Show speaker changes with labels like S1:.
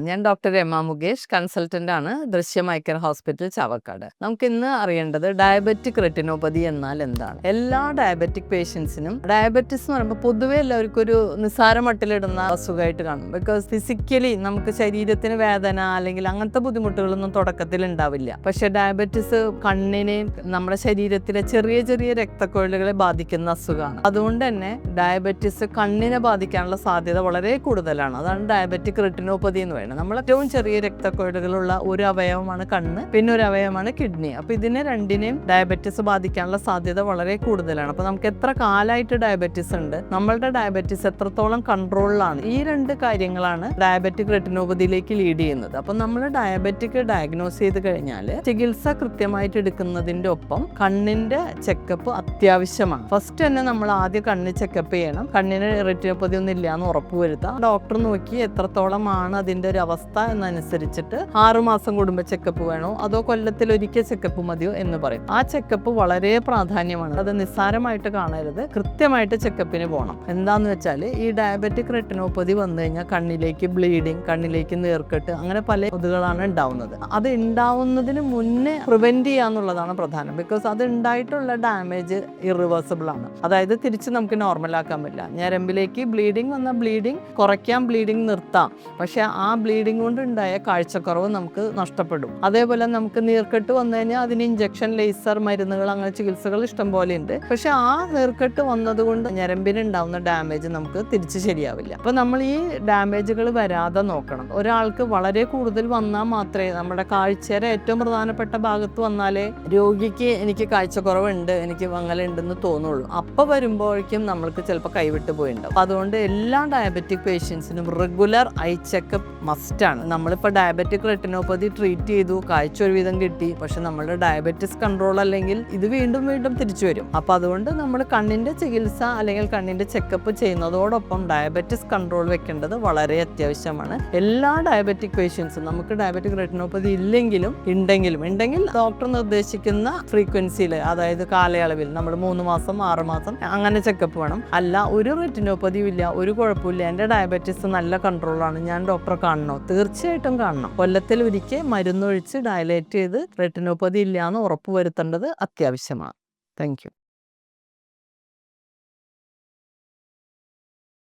S1: ഞാൻ doctor Rama Mukesh, consultant ആണ്, ദൃശ്യം ഐ കെയർ ഹോസ്പിറ്റൽ, ചാവക്കാട്. നമുക്ക് ഇന്ന് അറിയേണ്ടത് ഡയബറ്റിക് റെറ്റിനോപ്പതി എന്നാൽ എന്താണ്. എല്ലാ ഡയബറ്റിക് പേഷ്യൻസിനും ഡയബറ്റിസ് എന്ന് പറയുമ്പോൾ പൊതുവെ എല്ലാവർക്കും ഒരു നിസ്സാര മട്ടിലിടുന്ന അസുഖമായിട്ട് കാണും. ബിക്കോസ് ഫിസിക്കലി നമുക്ക് ശരീരത്തിന് വേദന അല്ലെങ്കിൽ അങ്ങനത്തെ ബുദ്ധിമുട്ടുകളൊന്നും തുടക്കത്തിൽ ഉണ്ടാവില്ല. പക്ഷെ ഡയബറ്റിസ് കണ്ണിനെ, നമ്മുടെ ശരീരത്തിലെ ചെറിയ ചെറിയ രക്തക്കൊഴലുകളെ ബാധിക്കുന്ന അസുഖമാണ്. അതുകൊണ്ട് തന്നെ ഡയബറ്റിസ് കണ്ണിനെ ബാധിക്കാനുള്ള സാധ്യത വളരെ കൂടുതലാണ്. അതാണ് ഡയബറ്റിക് റെറ്റിനോപ്പതി എന്ന് പറയുന്നത്. നമ്മൾ ഏറ്റവും ചെറിയ രക്തക്കൊഴലുകളുള്ള ഒരു അവയവമാണ് കണ്ണ്, പിന്നെ ഒരു അവയവമാണ് കിഡ്നി. അപ്പൊ ഇതിനെ രണ്ടിനെയും ഡയബറ്റിസ് ബാധിക്കാനുള്ള സാധ്യത വളരെ കൂടുതലാണ്. അപ്പൊ നമുക്ക് എത്ര കാലമായിട്ട് ഡയബറ്റിസ് ഉണ്ട്, നമ്മളുടെ ഡയബറ്റിസ് എത്രത്തോളം കൺട്രോളിലാണ്, ഈ രണ്ട് കാര്യങ്ങളാണ് ഡയബറ്റിക് റെറ്റിനോപ്പതിയിലേക്ക് ലീഡ് ചെയ്യുന്നത്. അപ്പൊ നമ്മൾ ഡയബറ്റിക് ഡയഗ്നോസ് ചെയ്ത് കഴിഞ്ഞാൽ ചികിത്സ കൃത്യമായിട്ട് എടുക്കുന്നതിന്റെ ഒപ്പം കണ്ണിന്റെ ചെക്കപ്പ് അത്യാവശ്യമാണ്. ഫസ്റ്റ് തന്നെ നമ്മൾ ആദ്യം കണ്ണ് ചെക്കപ്പ് ചെയ്യണം. കണ്ണിന് റെറ്റിനോപ്പതി ഒന്നും ഇല്ല എന്ന് ഉറപ്പുവരുത്താം. ഡോക്ടർ നോക്കി എത്രത്തോളമാണ് അതിന്റെ ഒരു അവസ്ഥ എന്നനുസരിച്ചിട്ട് 6 മാസം കൂടുമ്പോൾ ചെക്കപ്പ് വേണോ അതോ കൊല്ലത്തിൽ ഒരിക്കൽ ചെക്കപ്പ് മതിയോ എന്ന് പറയും. ആ ചെക്കപ്പ് വളരെ പ്രാധാന്യമാണ്. അത് നിസ്സാരമായിട്ട് കാണരുത്, കൃത്യമായിട്ട് ചെക്കപ്പിന് പോകണം. എന്താന്ന് വെച്ചാൽ ഈ ഡയബറ്റിക് റെറ്റിനോപ്പതി വന്നു കഴിഞ്ഞാൽ കണ്ണിലേക്ക് ബ്ലീഡിങ്, കണ്ണിലേക്ക് നീർക്കെട്ട്, അങ്ങനെ പല ഇതുകളാണ് ഉണ്ടാവുന്നത്. അത് ഉണ്ടാവുന്നതിന് മുന്നേ പ്രിവെന്റ് ചെയ്യാന്നുള്ളതാണ് പ്രധാനം. ബിക്കോസ് അത് ഉണ്ടായിട്ടുള്ള ഡാമേജ് ഇറിവേഴ്സിബിൾ ആണ്. അതായത് തിരിച്ച് നമുക്ക് നോർമൽ ആക്കാൻ പറ്റില്ല. ഞരമ്പിലേക്ക് ബ്ലീഡിങ് വന്ന ബ്ലീഡിങ് കുറയ്ക്കാം, ബ്ലീഡിങ് നിർത്താം. പക്ഷെ ആ ബ്ലീഡിങ് കൊണ്ട് ഉണ്ടായ കാഴ്ചക്കുറവ് നമുക്ക് നഷ്ടപ്പെടും. അതേപോലെ നമുക്ക് നീർക്കെട്ട് വന്നു കഴിഞ്ഞാൽ അതിന് ഇഞ്ചക്ഷൻ, ലേസർ മരുന്നുകൾ, അങ്ങനെ ചികിത്സകൾ ഇഷ്ടം പോലെ ഉണ്ട്. പക്ഷെ ആ നീർക്കെട്ട് വന്നതുകൊണ്ട് ഞരമ്പിന് ഉണ്ടാവുന്ന ഡാമേജ് നമുക്ക് തിരിച്ച് ശരിയാവില്ല. അപ്പൊ നമ്മൾ ഈ ഡാമേജുകൾ വരാതെ നോക്കണം. ഒരാൾക്ക് വളരെ കൂടുതൽ വന്നാൽ മാത്രമേ, നമ്മുടെ കാഴ്ചയുടെ ഏറ്റവും പ്രധാനപ്പെട്ട ഭാഗത്ത് വന്നാലേ രോഗിക്ക് എനിക്ക് കാഴ്ചക്കുറവുണ്ട്, എനിക്ക് മങ്ങലുണ്ടെന്ന് തോന്നുള്ളൂ. അപ്പൊ വരുമ്പോഴേക്കും നമ്മൾക്ക് ചിലപ്പോൾ കൈവിട്ട് പോയിണ്ടാവും. അപ്പൊ അതുകൊണ്ട് എല്ലാ ഡയബറ്റിക് പേഷ്യൻസിനും റെഗുലർ ഐ ചെക്കപ്പ് മസ്റ്റാണ്. നമ്മളിപ്പോൾ ഡയബറ്റിക് റെറ്റിനോപ്പതി ട്രീറ്റ് ചെയ്തു, കാഴ്ച ഒരുവിധം കിട്ടി, പക്ഷെ നമ്മളുടെ ഡയബറ്റിസ് കൺട്രോൾ അല്ലെങ്കിൽ ഇത് വീണ്ടും വീണ്ടും തിരിച്ചു വരും. അപ്പൊ അതുകൊണ്ട് നമ്മൾ കണ്ണിന്റെ ചികിത്സ അല്ലെങ്കിൽ കണ്ണിന്റെ ചെക്കപ്പ് ചെയ്യുന്നതോടൊപ്പം ഡയബറ്റിസ് കൺട്രോൾ വെക്കേണ്ടത് വളരെ അത്യാവശ്യമാണ്. എല്ലാ ഡയബറ്റിക് പേഷ്യൻസും, നമുക്ക് ഡയബറ്റിക് റെറ്റിനോപ്പതി ഇല്ലെങ്കിലും ഉണ്ടെങ്കിൽ ഡോക്ടർ നിർദ്ദേശിക്കുന്ന ഫ്രീക്വൻസിയിൽ, അതായത് കാലയളവിൽ നമ്മൾ 3 മാസം 6 മാസം അങ്ങനെ ചെക്കപ്പ് വേണം. അല്ല ഒരു റെറ്റിനോപ്പതിയും ഇല്ല, ഒരു കുഴപ്പമില്ല, എൻ്റെ ഡയബറ്റിസ് നല്ല കൺട്രോളാണ്, ഞാൻ ഡോക്ടറെ കാണണോ? തീർച്ചയായിട്ടും കാണണം. കൊല്ലത്തിൽ ഒരിക്കൽ മരുന്നൊഴിച്ച് ഡയലേറ്റ് ചെയ്ത് റെറ്റിനോപ്പതി ഇല്ല എന്ന് ഉറപ്പുവരുത്തേണ്ടത് അത്യാവശ്യമാണ്. Thank you.